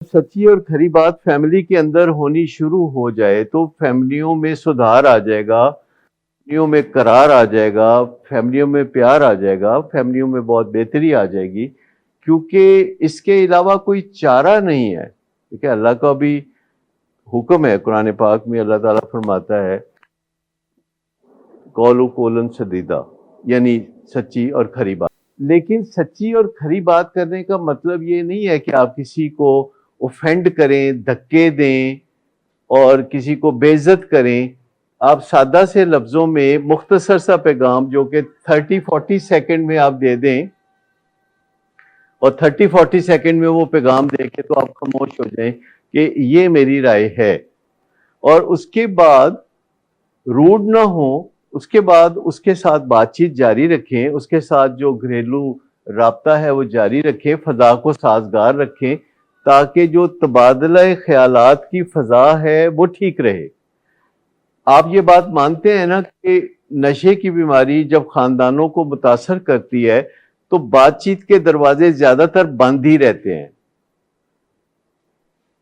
سچی اور کھری بات فیملی کے اندر ہونی شروع ہو جائے تو فیملیوں میں سدھار آ جائے گا، فیملیوں میں قرار آ جائے گا، فیملیوں میں پیار آ جائے گا، فیملیوں میں بہت بہتری آ جائے گی، کیونکہ اس کے علاوہ کوئی چارہ نہیں ہے۔ ٹھیک ہے، اللہ کا بھی حکم ہے، قرآن پاک میں اللہ تعالیٰ فرماتا ہے قول قولن سدیدہ، یعنی سچی اور کھری بات۔ لیکن سچی اور کھری بات کرنے کا مطلب یہ نہیں ہے کہ آپ کسی کو اوفینڈ کریں، دھکے دیں اور کسی کو بے عزت کریں۔ آپ سادہ سے لفظوں میں مختصر سا پیغام جو کہ 30-40 سیکنڈ میں آپ دے دیں، اور 30-40 سیکنڈ میں وہ پیغام دے کے تو آپ خاموش ہو جائیں کہ یہ میری رائے ہے، اور اس کے بعد روڈ نہ ہو، اس کے بعد اس کے ساتھ بات چیت جاری رکھیں، اس کے ساتھ جو گھریلو رابطہ ہے وہ جاری رکھیں، فضا کو سازگار رکھیں تاکہ جو تبادلہ خیالات کی فضا ہے وہ ٹھیک رہے۔ آپ یہ بات مانتے ہیں نا کہ نشے کی بیماری جب خاندانوں کو متاثر کرتی ہے تو بات چیت کے دروازے زیادہ تر بند ہی رہتے ہیں،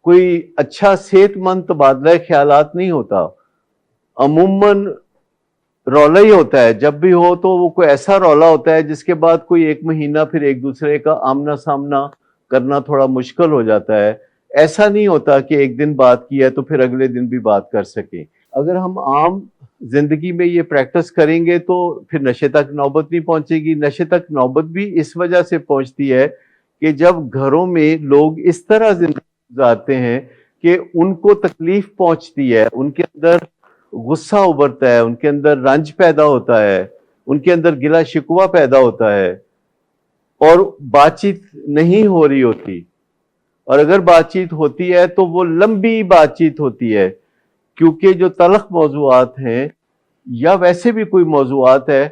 کوئی اچھا صحت مند تبادلہ خیالات نہیں ہوتا، عموماً رولا ہی ہوتا ہے۔ جب بھی ہو تو وہ کوئی ایسا رولا ہوتا ہے جس کے بعد کوئی ایک مہینہ پھر ایک دوسرے کا آمنا سامنا کرنا تھوڑا مشکل ہو جاتا ہے۔ ایسا نہیں ہوتا کہ ایک دن بات کی ہے تو پھر اگلے دن بھی بات کر سکیں۔ اگر ہم عام زندگی میں یہ پریکٹس کریں گے تو پھر نشے تک نوبت نہیں پہنچے گی۔ نشے تک نوبت بھی اس وجہ سے پہنچتی ہے کہ جب گھروں میں لوگ اس طرح زندگی گزارتے ہیں کہ ان کو تکلیف پہنچتی ہے، ان کے اندر غصہ ابھرتا ہے، ان کے اندر رنج پیدا ہوتا ہے، ان کے اندر گلا شکوہ پیدا ہوتا ہے، اور بات چیت نہیں ہو رہی ہوتی، اور اگر بات چیت ہوتی ہے تو وہ لمبی بات چیت ہوتی ہے، کیونکہ جو تلخ موضوعات ہیں یا ویسے بھی کوئی موضوعات ہے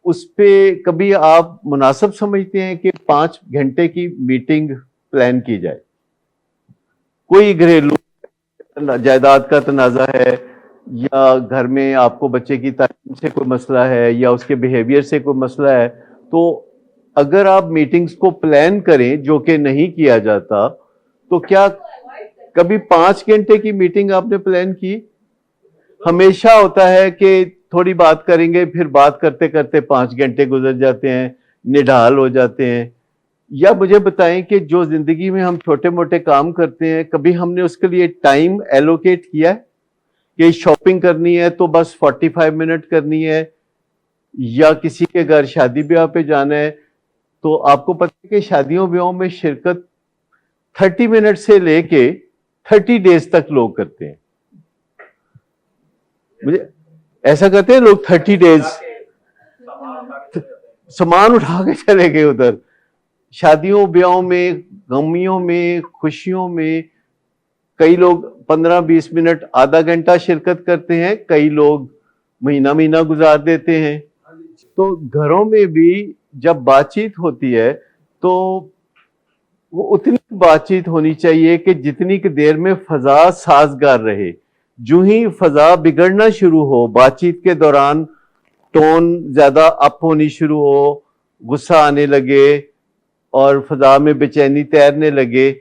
اس پہ کبھی آپ مناسب سمجھتے ہیں کہ 5 گھنٹے کی میٹنگ پلان کی جائے؟ کوئی گھریلو جائیداد کا تنازع ہے، یا گھر میں آپ کو بچے کی تعلیم سے کوئی مسئلہ ہے، یا اس کے بیہیویئر سے کوئی مسئلہ ہے، تو اگر آپ میٹنگز کو پلان کریں جو کہ نہیں کیا جاتا، تو کیا کبھی 5 گھنٹے کی میٹنگ آپ نے پلان کی؟ ہمیشہ ہوتا ہے کہ تھوڑی بات کریں گے، پھر بات کرتے کرتے 5 گھنٹے گزر جاتے ہیں، نڈھال ہو جاتے ہیں۔ یا مجھے بتائیں کہ جو زندگی میں ہم چھوٹے موٹے کام کرتے ہیں، کبھی ہم نے اس کے لیے ٹائم ایلوکیٹ کیا ہے کہ شاپنگ کرنی ہے تو بس 45 منٹ کرنی ہے، یا کسی کے گھر شادی بیاہ پہ جانا ہے تو آپ کو پتہ ہے کہ شادیوں بیاہوں میں شرکت 30 منٹ سے لے کے 30 ڈیز تک لوگ کرتے ہیں۔ مجھے ایسا کرتے ہیں لوگ 30 ڈیز سامان اٹھا کے چلے گئے ادھر، شادیوں بیاہوں میں، غمیوں میں، خوشیوں میں کئی لوگ 15-20 منٹ، آدھا گھنٹہ شرکت کرتے ہیں، کئی لوگ مہینہ مہینہ گزار دیتے ہیں۔ تو گھروں میں بھی جب بات چیت ہوتی ہے تو وہ اتنی بات چیت ہونی چاہیے کہ جتنی کہ دیر میں فضا سازگار رہے۔ جو ہی فضا بگڑنا شروع ہو، بات چیت کے دوران ٹون زیادہ اپ ہونی شروع ہو، غصہ آنے لگے اور فضا میں بے چینی تیرنے لگے،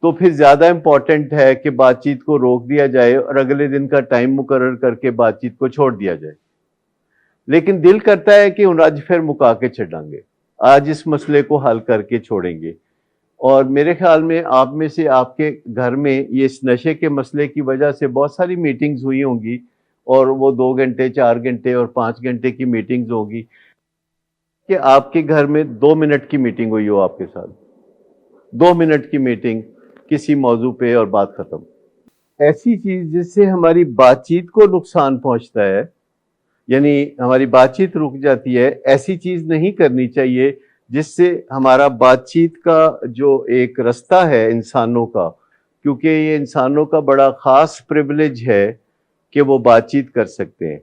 تو پھر زیادہ امپورٹنٹ ہے کہ بات چیت کو روک دیا جائے اور اگلے دن کا ٹائم مقرر کر کے بات چیت کو چھوڑ دیا جائے۔ لیکن دل کرتا ہے کہ آج پھر مکا کے چھڑیں گے، آج اس مسئلے کو حل کر کے چھوڑیں گے۔ اور میرے خیال میں آپ میں سے آپ کے گھر میں یہ اس نشے کے مسئلے کی وجہ سے بہت ساری میٹنگز ہوئی ہوں گی، اور وہ 2 گھنٹے، 4 گھنٹے اور 5 گھنٹے کی میٹنگز ہوگی، کہ آپ کے گھر میں 2 منٹ کی میٹنگ ہوئی ہو آپ کے ساتھ، 2 منٹ کی میٹنگ کسی موضوع پہ اور بات ختم۔ ایسی چیز جس سے ہماری بات چیت کو نقصان پہنچتا ہے، یعنی ہماری بات چیت رک جاتی ہے، ایسی چیز نہیں کرنی چاہیے جس سے ہمارا بات چیت کا جو ایک رستہ ہے انسانوں کا، کیونکہ یہ انسانوں کا بڑا خاص پریویلیج ہے کہ وہ بات چیت کر سکتے ہیں۔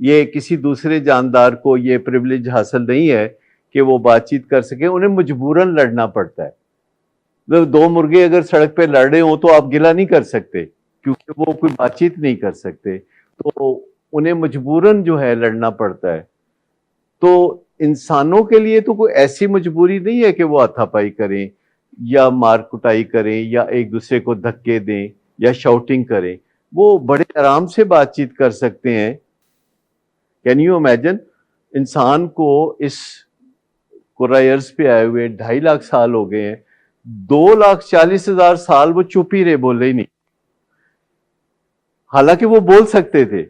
یہ کسی دوسرے جاندار کو یہ پریویلیج حاصل نہیں ہے کہ وہ بات چیت کر سکیں، انہیں مجبوراً لڑنا پڑتا ہے۔ 2 مرغے اگر سڑک پہ لڑ رہے ہوں تو آپ گلہ نہیں کر سکتے، کیونکہ وہ کوئی بات چیت نہیں کر سکتے، تو انہیں مجبوراً جو ہے لڑنا پڑتا ہے۔ تو انسانوں کے لیے تو کوئی ایسی مجبوری نہیں ہے کہ وہ ہاتھا پائی کریں۔ یا مار کٹائی کریں یا ایک دوسرے کو دھکے دیں یا شاؤٹنگ کریں، وہ بڑے آرام سے بات چیت کر سکتے ہیں۔ Can you imagine? انسان کو اس قرۂ ارض پہ آئے ہوئے 2.5 لاکھ سال ہو گئے ہیں، 2,40,000 سال وہ چپ ہی رہے، بولے ہی نہیں، حالانکہ وہ بول سکتے تھے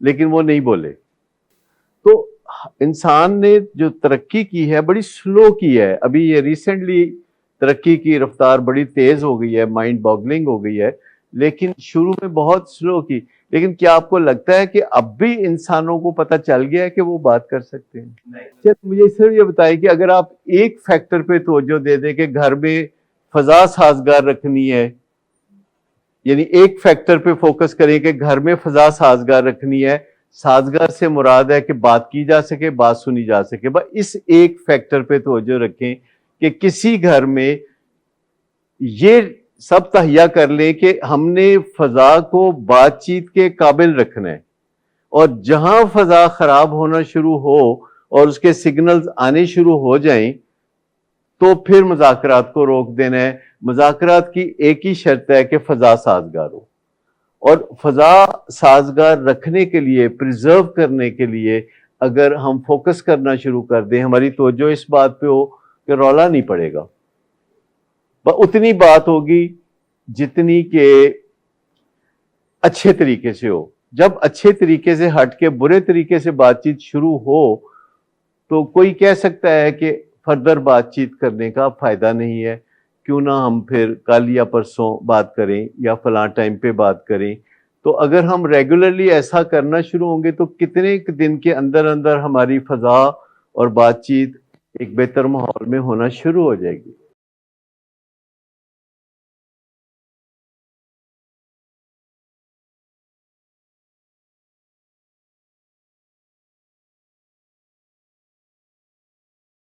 لیکن وہ نہیں بولے۔ تو انسان نے جو ترقی کی ہے بڑی سلو کی ہے، ابھی یہ ریسنٹلی ترقی کی رفتار بڑی تیز ہو گئی ہے، مائنڈ باگلنگ ہو گئی ہے، لیکن شروع میں بہت سلو کی۔ لیکن کیا آپ کو لگتا ہے کہ اب بھی انسانوں کو پتہ چل گیا ہے کہ وہ بات کر سکتے ہیں؟ مجھے صرف یہ بتائیے کہ اگر آپ ایک فیکٹر پہ توجہ دے دیں کہ گھر میں فضا سازگار رکھنی ہے، یعنی ایک فیکٹر پہ فوکس کریں کہ گھر میں فضا سازگار رکھنی ہے، سازگار سے مراد ہے کہ بات کی جا سکے، بات سنی جا سکے، بس اس ایک فیکٹر پہ توجہ رکھیں کہ کسی گھر میں یہ سب تہیا کر لیں کہ ہم نے فضا کو بات چیت کے قابل رکھنا ہے، اور جہاں فضا خراب ہونا شروع ہو اور اس کے سگنلز آنے شروع ہو جائیں تو پھر مذاکرات کو روک دینا ہے۔ مذاکرات کی ایک ہی شرط ہے کہ فضا سازگار ہو، اور فضا سازگار رکھنے کے لیے، پریزرو کرنے کے لیے اگر ہم فوکس کرنا شروع کر دیں، ہماری توجہ اس بات پہ ہو کہ رولا نہیں پڑے گا، اتنی بات ہوگی جتنی کہ اچھے طریقے سے ہو۔ جب اچھے طریقے سے ہٹ کے برے طریقے سے بات چیت شروع ہو تو کوئی کہہ سکتا ہے کہ فردر بات چیت کرنے کا فائدہ نہیں ہے، کیوں نہ ہم پھر کل یا پرسوں بات کریں یا فلاں ٹائم پہ بات کریں۔ تو اگر ہم ریگولرلی ایسا کرنا شروع ہوں گے تو کتنے دن کے اندر اندر ہماری فضا اور بات چیت ایک بہتر ماحول میں ہونا شروع ہو جائے گی۔